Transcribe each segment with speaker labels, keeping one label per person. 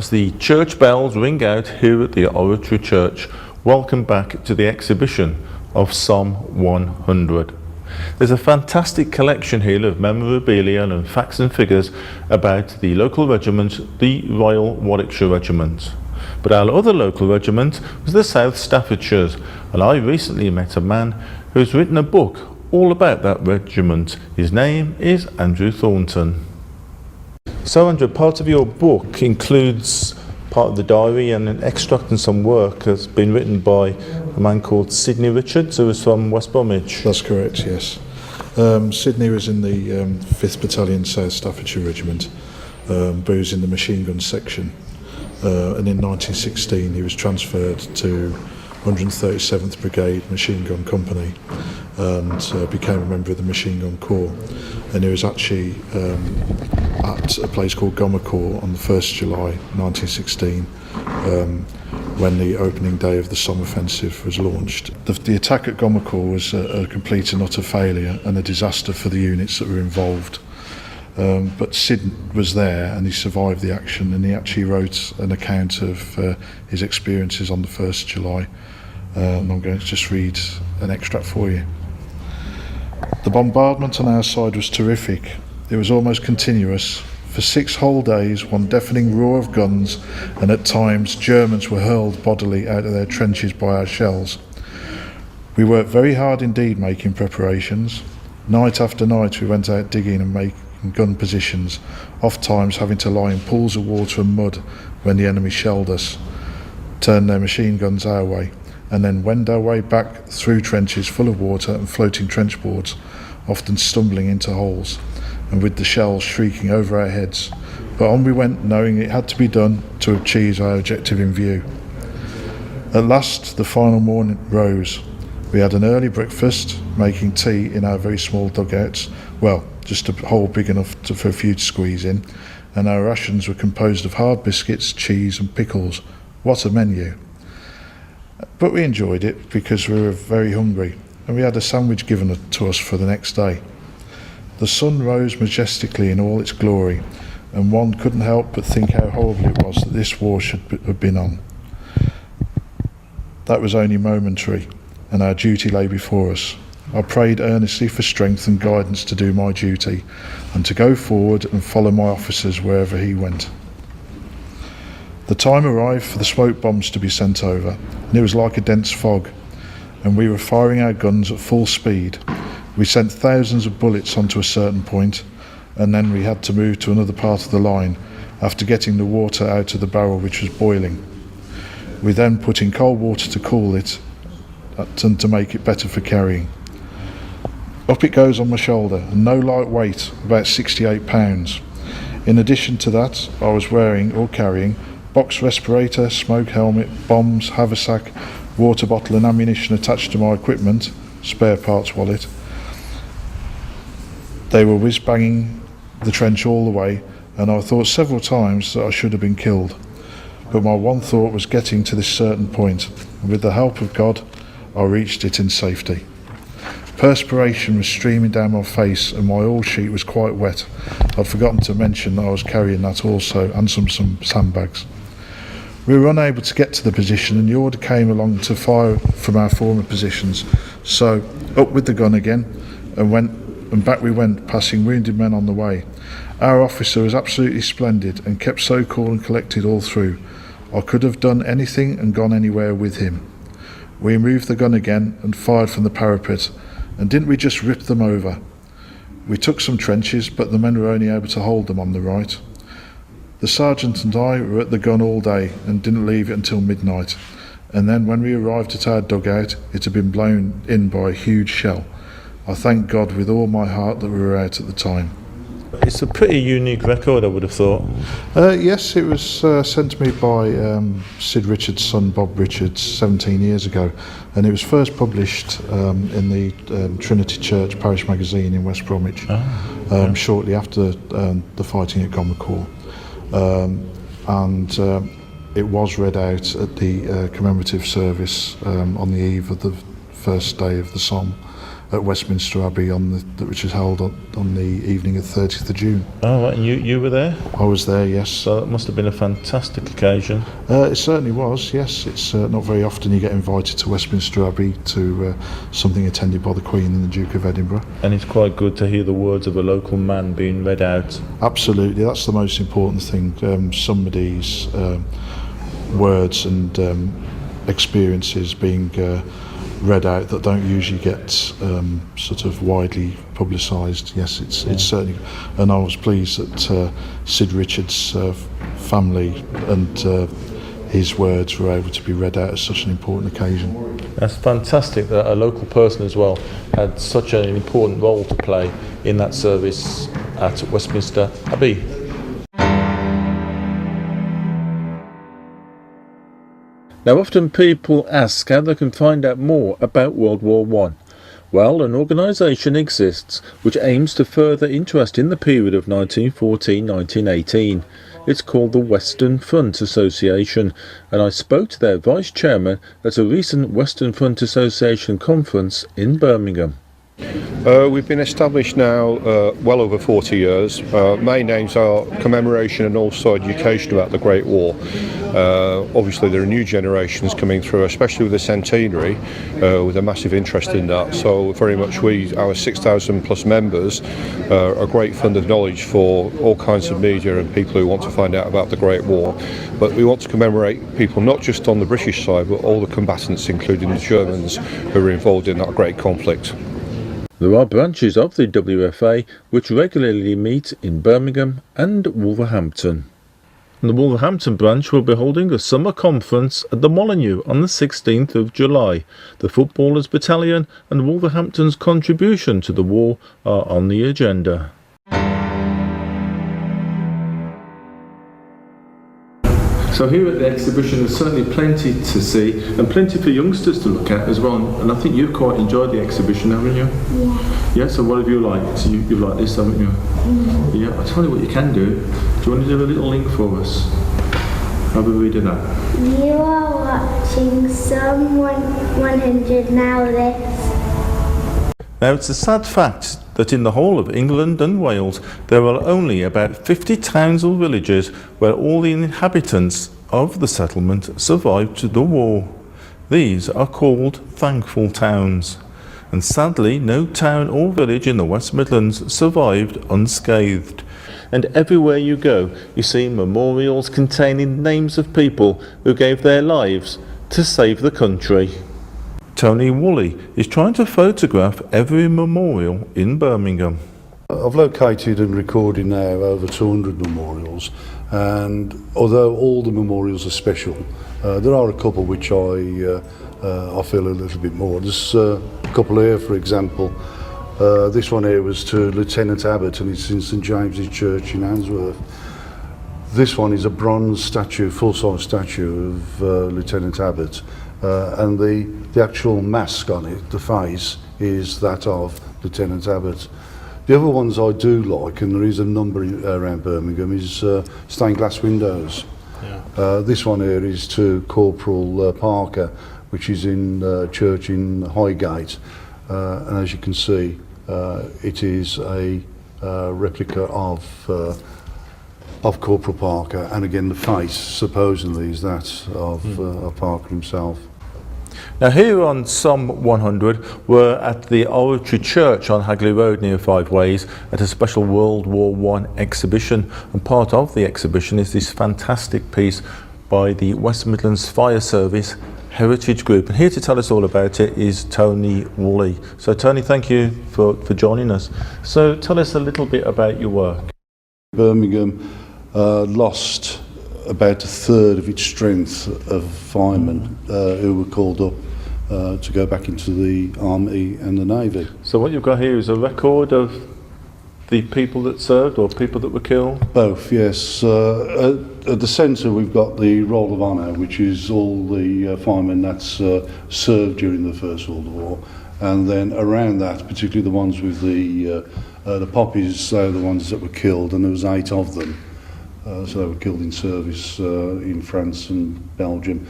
Speaker 1: As the church bells ring out here at the Oratory Church, welcome back to the exhibition of Somme 100. There's a fantastic collection here of memorabilia and facts and figures about the local regiment, the Royal Warwickshire Regiment. But our other local regiment was the South Staffordshires, and I recently met a man who's written a book all about that regiment. His name is Andrew Thornton. So Andrew, part of your book includes part of the diary and an extract and some work that's been written by a man called Sidney Richards, who was from West Bromwich.
Speaker 2: That's correct, yes. Sidney was in the 5th Battalion South Staffordshire Regiment, but he was in the machine gun section. And in 1916 he was transferred to 137th Brigade Machine Gun Company and became a member of the Machine Gun Corps. And he was actually at a place called Gomercourt on the 1st July 1916 when the opening day of the Somme offensive was launched. The attack at Gomercourt was a complete and utter failure and a disaster for the units that were involved. But Sid was there and he survived the action, and he actually wrote an account of his experiences on the 1st July. And I'm going to just read an extract for you. The bombardment on our side was terrific. It was almost continuous. For 6 whole days, one deafening roar of guns, and at times Germans were hurled bodily out of their trenches by our shells. We worked very hard indeed making preparations. Night after night we went out digging and making gun positions, oft times having to lie in pools of water and mud when the enemy shelled us, turned their machine guns our way, and then wend our way back through trenches full of water and floating trench boards, often stumbling into holes, and with the shells shrieking over our heads. But on we went, knowing it had to be done to achieve our objective in view. At last the final morning rose. We had an early breakfast, making tea in our very small dugouts, well, just a hole big enough for a few to squeeze in, and our rations were composed of hard biscuits, cheese and pickles. What a menu! But we enjoyed it because we were very hungry, and we had a sandwich given to us for the next day. The sun rose majestically in all its glory, and one couldn't help but think how horrible it was that this war should have been on. That was only momentary, and our duty lay before us. I prayed earnestly for strength and guidance to do my duty, and to go forward and follow my officers wherever he went. The time arrived for the smoke bombs to be sent over, and it was like a dense fog, and we were firing our guns at full speed. We sent thousands of bullets onto a certain point, and then we had to move to another part of the line after getting the water out of the barrel, which was boiling. We then put in cold water to cool it and to make it better for carrying. Up it goes on my shoulder, and no light weight, about 68 pounds. In addition to that, I was wearing or carrying box respirator, smoke helmet, bombs, haversack, water bottle and ammunition attached to my equipment, spare parts wallet. They were whiz-banging the trench all the way, and I thought several times that I should have been killed. But my one thought was getting to this certain point, and with the help of God, I reached it in safety. Perspiration was streaming down my face, and my oil sheet was quite wet. I'd forgotten to mention that I was carrying that also, and some sandbags. We were unable to get to the position, and the order came along to fire from our former positions. So up with the gun again, and back we went, passing wounded men on the way. Our officer was absolutely splendid and kept so cool and collected all through. I could have done anything and gone anywhere with him. We moved the gun again and fired from the parapet, and didn't we just rip them over? We took some trenches, but the men were only able to hold them on the right. The sergeant and I were at the gun all day and didn't leave it until midnight, and then when we arrived at our dugout, it had been blown in by a huge shell. I thank God with all my heart that we were out at the time.
Speaker 1: It's a pretty unique record, I would have thought.
Speaker 2: Yes, it was sent to me by Sid Richards' son Bob Richards 17 years ago, and it was first published in the Trinity Church Parish Magazine in West Bromwich, shortly after the fighting at Gomercourt. And it was read out at the commemorative service on the eve of the first day of the Somme, at Westminster Abbey which was held on the evening of 30th of June.
Speaker 1: Oh, right, and you were there?
Speaker 2: I was there, yes.
Speaker 1: So it must have been a fantastic occasion.
Speaker 2: It certainly was, yes. It's not very often you get invited to Westminster Abbey to something attended by the Queen and the Duke of Edinburgh.
Speaker 1: And it's quite good to hear the words of a local man being read out.
Speaker 2: Absolutely, that's the most important thing. Somebody's words and experiences being read out that don't usually get sort of widely publicised. Yes, it's certainly, and I was pleased that Sid Richards' family and his words were able to be read out at such an important occasion.
Speaker 1: That's fantastic that a local person as well had such an important role to play in that service at Westminster Abbey. Now, often people ask how they can find out more about World War I. Well, an organisation exists which aims to further interest in the period of 1914-1918. It's called the Western Front Association, and I spoke to their vice chairman at a recent Western Front Association conference in Birmingham.
Speaker 3: We've been established now well over 40 years. Main aims are commemoration and also education about the Great War. Obviously there are new generations coming through, especially with the centenary, with a massive interest in that. So very much our 6,000 plus members are a great fund of knowledge for all kinds of media and people who want to find out about the Great War. But we want to commemorate people not just on the British side, but all the combatants, including the Germans, who were involved in that great conflict.
Speaker 1: There are branches of the WFA which regularly meet in Birmingham and Wolverhampton. And the Wolverhampton branch will be holding a summer conference at the Molyneux on the 16th of July. The Footballers Battalion and Wolverhampton's contribution to the war are on the agenda. So here at the exhibition there's certainly plenty to see and plenty for youngsters to look at as well, and I think you've quite enjoyed the exhibition, haven't you?
Speaker 4: Yeah.
Speaker 1: Yeah, so what have you liked? So you've liked this, haven't you?
Speaker 4: Mm.
Speaker 1: Yeah, I'll tell you what you can do. Do you want to do a little link for us? Have a read of that.
Speaker 4: You are watching Somme 100 now this.
Speaker 1: Now it's a sad fact that in the whole of England and Wales there are only about 50 towns or villages where all the inhabitants of the settlement survived the war. These are called thankful towns, and sadly no town or village in the West Midlands survived unscathed. And everywhere you go you see memorials containing names of people who gave their lives to save the country. Tony Woolley is trying to photograph every memorial in Birmingham.
Speaker 5: I've located and recorded now over 200 memorials, and although all the memorials are special, there are a couple which I feel a little bit more. There's a couple here, for example. This one here was to Lieutenant Abbott, and it's in St James's Church in Handsworth. This one is a bronze statue, full-size statue of Lieutenant Abbott. And the actual mask on it, the face, is that of Lieutenant Abbott. The other ones I do like, and there is a number around Birmingham, is stained glass windows. Yeah. This one here is to Corporal Parker, which is in church in Highgate. And as you can see, it is a replica of Corporal Parker, and again the face supposedly is that of Parker himself.
Speaker 1: Now here on Somme 100 we're at the Oratory Church on Hagley Road near Five Ways at a special World War I exhibition, and part of the exhibition is this fantastic piece by the West Midlands Fire Service Heritage Group, and here to tell us all about it is Tony Woolley. So Tony, thank you for joining us. So tell us a little bit about your work.
Speaker 5: Birmingham lost about a third of its strength of firemen who were called up to go back into the Army and the Navy.
Speaker 1: So what you've got here is a record of the people that served or people that were killed?
Speaker 5: Both, yes. At the centre we've got the Roll of Honour, which is all the firemen that's served during the First World War, and then around that, particularly the ones with the poppies, they're the ones that were killed, and there was 8 of them. So they were killed in service in France and Belgium.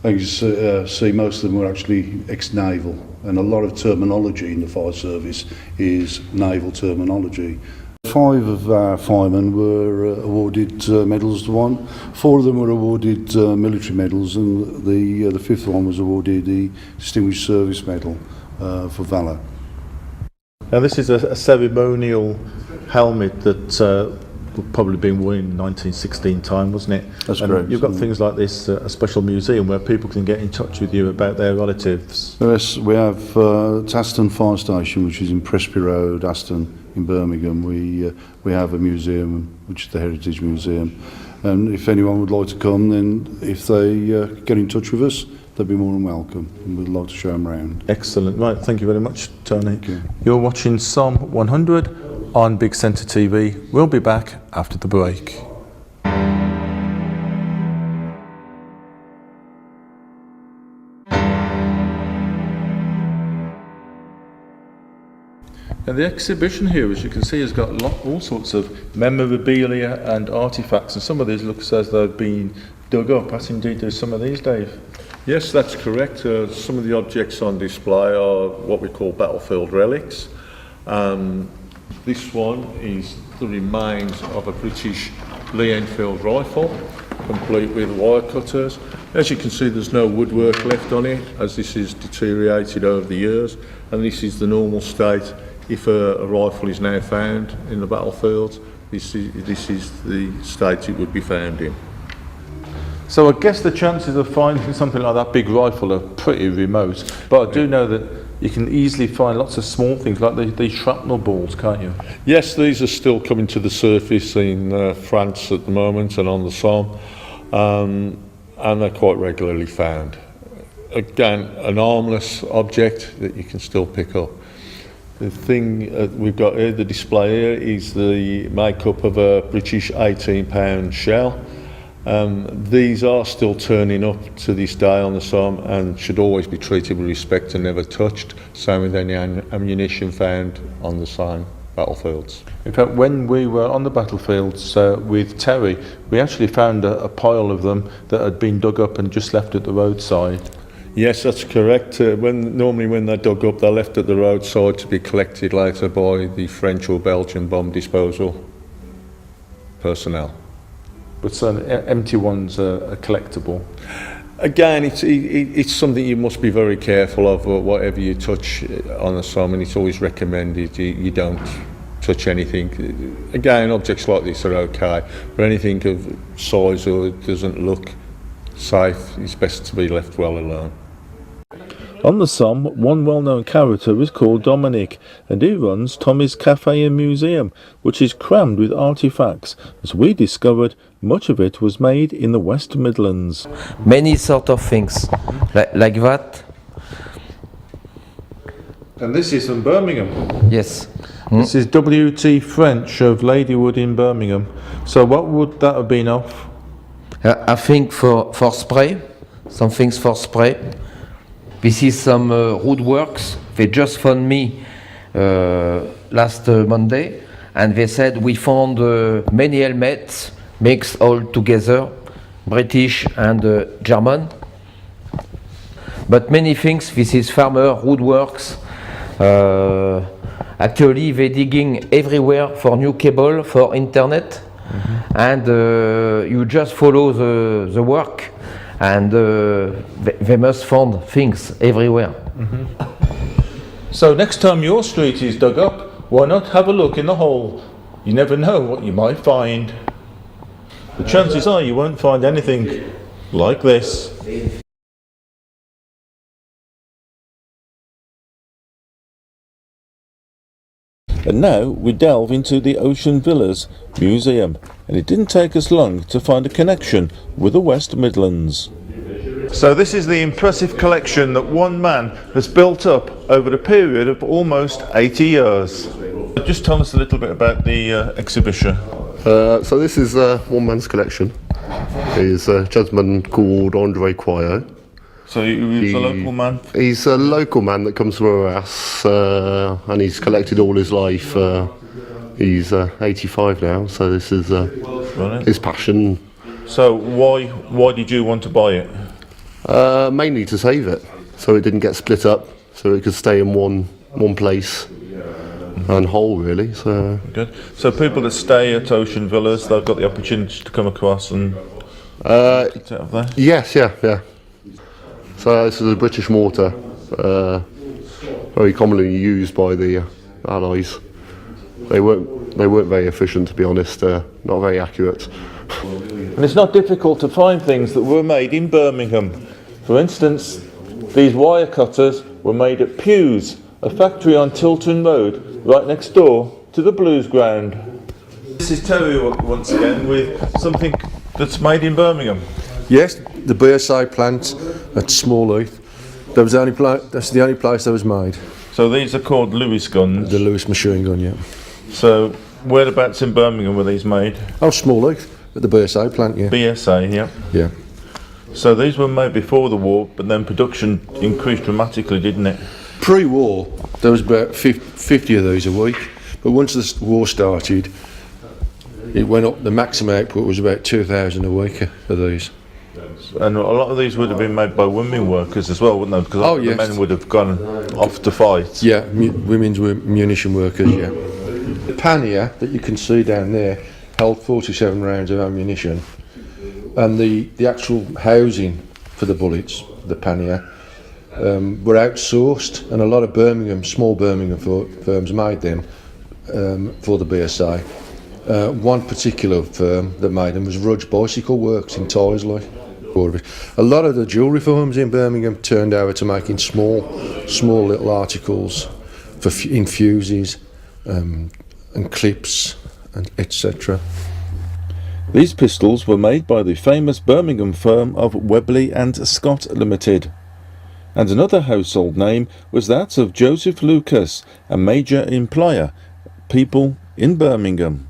Speaker 5: As you see, most of them were actually ex-naval, and a lot of terminology in the fire service is naval terminology. 5 of our firemen were awarded medals to one. 4 of them were awarded military medals, and the 5th one was awarded the Distinguished Service Medal for valour.
Speaker 1: Now this is a ceremonial helmet that would probably been worn in 1916 time, wasn't it?
Speaker 5: That's
Speaker 1: and
Speaker 5: correct.
Speaker 1: You've got things like this, a special museum where people can get in touch with you about their relatives.
Speaker 5: Yes, we have Aston Fire Station, which is in Presby Road, Aston, in Birmingham. We have a museum, which is the Heritage Museum. And if anyone would like to come, then if they get in touch with us, they'd be more than welcome, and we'd like to show them around.
Speaker 1: Excellent. Right, thank you very much, Tony.
Speaker 5: Thank you.
Speaker 1: You're watching Somme 100 on Big Centre TV. We'll be back after the break. And the exhibition here, as you can see, has got all sorts of memorabilia and artefacts, and some of these look as though they've been dug up. As indeed do some of these, Dave.
Speaker 3: Yes, that's correct. Some of the objects on display are what we call battlefield relics. This one is the remains of a British Lee Enfield rifle, complete with wire cutters. As you can see, there's no woodwork left on it, as this is deteriorated over the years, and this is the normal state if a rifle is now found in the battlefield. This is the state it would be found in.
Speaker 1: So I guess the chances of finding something like that big rifle are pretty remote, but I do know that you can easily find lots of small things like these shrapnel balls, can't you?
Speaker 3: Yes, these are still coming to the surface in France at the moment and on the Somme, and they're quite regularly found. Again, an harmless object that you can still pick up. The thing we've got here, the display here, is the makeup of a British 18-pound shell. These are still turning up to this day on the Somme and should always be treated with respect and never touched. Same with any ammunition found on the same battlefields.
Speaker 1: In fact, when we were on the battlefields with Terry, we actually found a pile of them that had been dug up and just left at the roadside.
Speaker 3: Yes, that's correct. Normally when they're dug up, they're left at the roadside to be collected later by the French or Belgian bomb disposal personnel.
Speaker 1: But certainly empty ones are collectible.
Speaker 3: Again, it's something you must be very careful of, whatever you touch on the Somme, and it's always recommended you don't touch anything. Again, objects like this are okay, but anything of size or doesn't look safe, it's best to be left well alone.
Speaker 1: On the Somme, one well-known character is called Dominic, and he runs Tommy's Cafe and Museum, which is crammed with artefacts. As we discovered, much of it was made in the West Midlands.
Speaker 6: Many sort of things, like that.
Speaker 1: And this is from Birmingham.
Speaker 6: Yes.
Speaker 1: This is W.T. French of Ladywood in Birmingham. So what would that have been of?
Speaker 6: I think for spray, some things for spray. This is some woodworks. They just phoned me last Monday, and they said we found many helmets mixed all together, British and German. But many things. This is farmer woodworks. Actually, they're digging everywhere for new cable for internet, and you just follow the work. And they must find things everywhere.
Speaker 1: So next time your street is dug up, why not have a look in the hole? You never know what you might find. The chances are you won't find anything like this. And now we delve into the Ocean Villas Museum, and it didn't take us long to find a connection with the West Midlands. So this is the impressive collection that one man has built up over a period of almost 80 years. Just tell us a little bit about the exhibition.
Speaker 7: So this is one man's collection. He's a gentleman called Andrew Thornton.
Speaker 1: So he's a local man?
Speaker 7: He's a local man that comes from us, and he's collected all his life. He's 85 now, so this is his passion.
Speaker 1: So why did you want to buy it?
Speaker 7: Mainly to save it, so it didn't get split up, so it could stay in one place and whole, really. So
Speaker 1: Good. So people that stay at Ocean Villas, they've got the opportunity to come across and get out of there?
Speaker 7: yes, yeah. So this is a British mortar, very commonly used by the Allies. They weren't very efficient, to be honest. Not very accurate.
Speaker 1: And it's not difficult to find things that were made in Birmingham. For instance, these wire cutters were made at Pew's, a factory on Tilton Road, right next door to the Blues Ground. This is Terry once again with something that's made in Birmingham.
Speaker 8: Yes, the BSA plant at Smallheath. That's the only place that was made.
Speaker 1: So these are called Lewis guns.
Speaker 8: The Lewis machine gun, yeah.
Speaker 1: So whereabouts in Birmingham were these made?
Speaker 8: Oh, Smallheath, at the BSA plant, yeah.
Speaker 1: BSA, yeah.
Speaker 8: Yeah.
Speaker 1: So these were made before the war, but then production increased dramatically, didn't it?
Speaker 8: Pre-war, there was about 50 of these a week, but once the war started, it went up. The maximum output was about 2,000 a week of these.
Speaker 1: And a lot of these would have been made by women workers as well, wouldn't they? Because the men would have gone off to fight.
Speaker 8: Yeah, women's munition workers, yeah. The pannier that you can see down there held 47 rounds of ammunition, and the actual housing for the bullets, the pannier, were outsourced, and a lot of small Birmingham firms made them for the BSA. One particular firm that made them was Rudge Bicycle Works in Tysley. A lot of the jewellery firms in Birmingham turned over to making small little articles in fuses and clips and etc.
Speaker 1: These pistols were made by the famous Birmingham firm of Webley and Scott Limited. And another household name was that of Joseph Lucas, a major employer, people in Birmingham.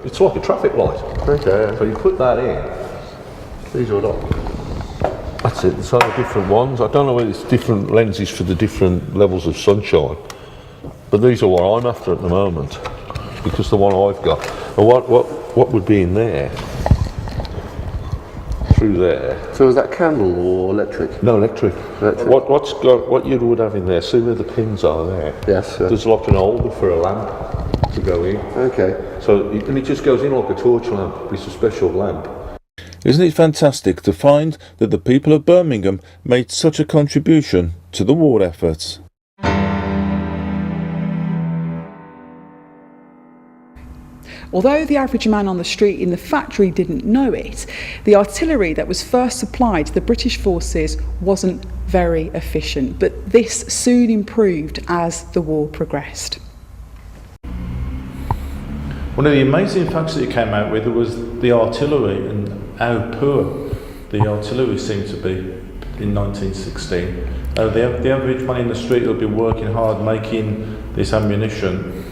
Speaker 9: It's like a traffic light.
Speaker 7: Okay.
Speaker 9: So you put that in.
Speaker 7: These are not.
Speaker 9: That's it. It's only different ones. I don't know whether it's different lenses for the different levels of sunshine, but these are what I'm after at the moment, because the one I've got. And what would be in there? Through there.
Speaker 7: So is that candle or electric?
Speaker 9: No, electric. What you would have in there? See where the pins are there.
Speaker 7: Yes.
Speaker 9: There's like an holder for a lamp to go in.
Speaker 7: Okay.
Speaker 9: So and it just goes in like a torch lamp. It's a special lamp.
Speaker 1: Isn't it fantastic to find that the people of Birmingham made such a contribution to the war effort?
Speaker 10: Although the average man on the street in the factory didn't know it, the artillery that was first supplied to the British forces wasn't very efficient, but this soon improved as the war progressed.
Speaker 1: One of the amazing facts that it came out with was the artillery and how poor the artillery seemed to be in 1916. The average man in the street would be working hard making this ammunition,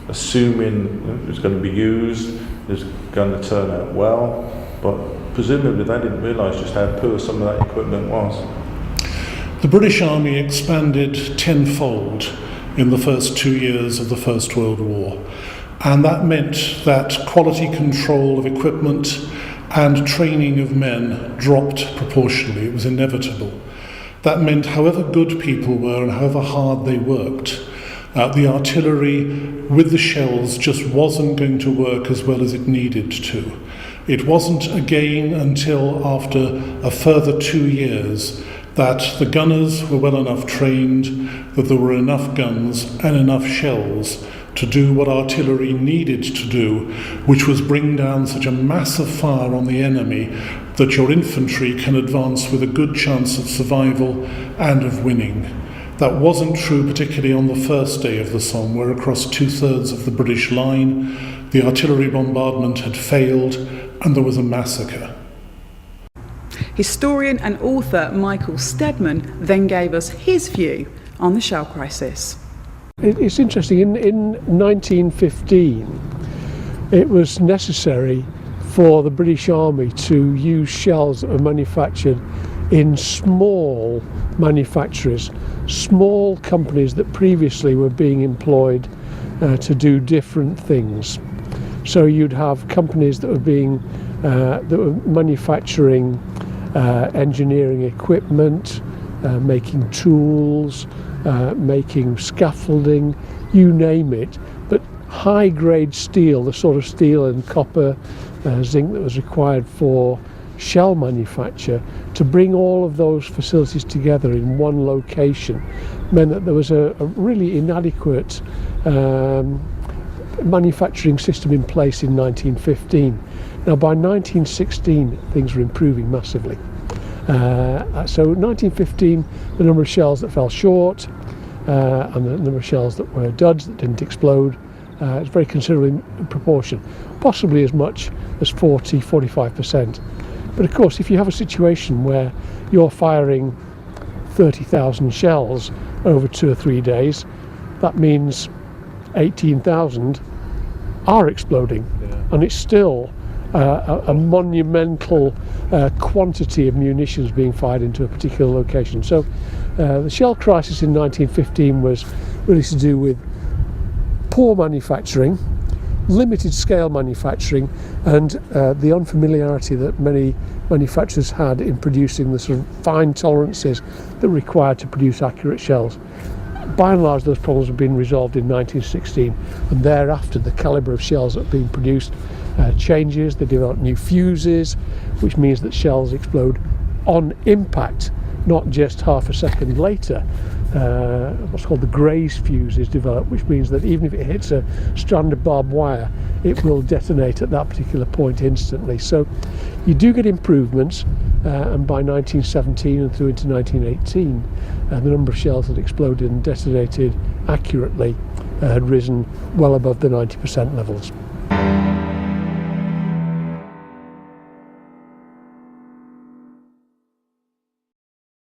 Speaker 1: assuming it was going to be used, it was going to turn out well, but presumably they didn't realise just how poor some of that equipment was.
Speaker 11: The British Army expanded tenfold in the first 2 years of the First World War, and that meant that quality control of equipment and training of men dropped proportionally. It was inevitable. That meant however good people were and however hard they worked, the artillery with the shells just wasn't going to work as well as it needed to. It wasn't again until after a further 2 years that the gunners were well enough trained, that there were enough guns and enough shells to do what artillery needed to do, which was bring down such a massive fire on the enemy that your infantry can advance with a good chance of survival and of winning. That wasn't true particularly on the first day of the Somme, where across 2/3 of the British line the artillery bombardment had failed and there was a massacre.
Speaker 10: Historian and author Michael Stedman then gave us his view on the shell crisis.
Speaker 12: It's interesting, in 1915 it was necessary for the British Army to use shells that were manufactured in small manufacturers, small companies that previously were being employed to do different things. So you'd have companies that were manufacturing engineering equipment, making tools, making scaffolding, you name it. But high-grade steel, the sort of steel and copper, zinc that was required for shell manufacture, to bring all of those facilities together in one location meant that there was a really inadequate manufacturing system in place in 1915. Now by 1916 things were improving massively. So 1915 the number of shells that fell short and the number of shells that were duds that didn't explode is very considerable in proportion, possibly as much as 40-45%. But of course, if you have a situation where you're firing 30,000 shells over 2 or 3 days, that means 18,000 are exploding, and it's still a monumental quantity of munitions being fired into a particular location. So the shell crisis in 1915 was really to do with poor manufacturing, limited scale manufacturing, and the unfamiliarity that many manufacturers had in producing the sort of fine tolerances that were required to produce accurate shells. By and large, those problems have been resolved in 1916, and thereafter the calibre of shells that are being produced changes. They develop new fuses, which means that shells explode on impact, not just half a second later. What's called the Grace fuse is developed, which means that even if it hits a strand of barbed wire, it will detonate at that particular point instantly. So you do get improvements, and by 1917 and through into 1918 the number of shells that exploded and detonated accurately had risen well above the 90% levels.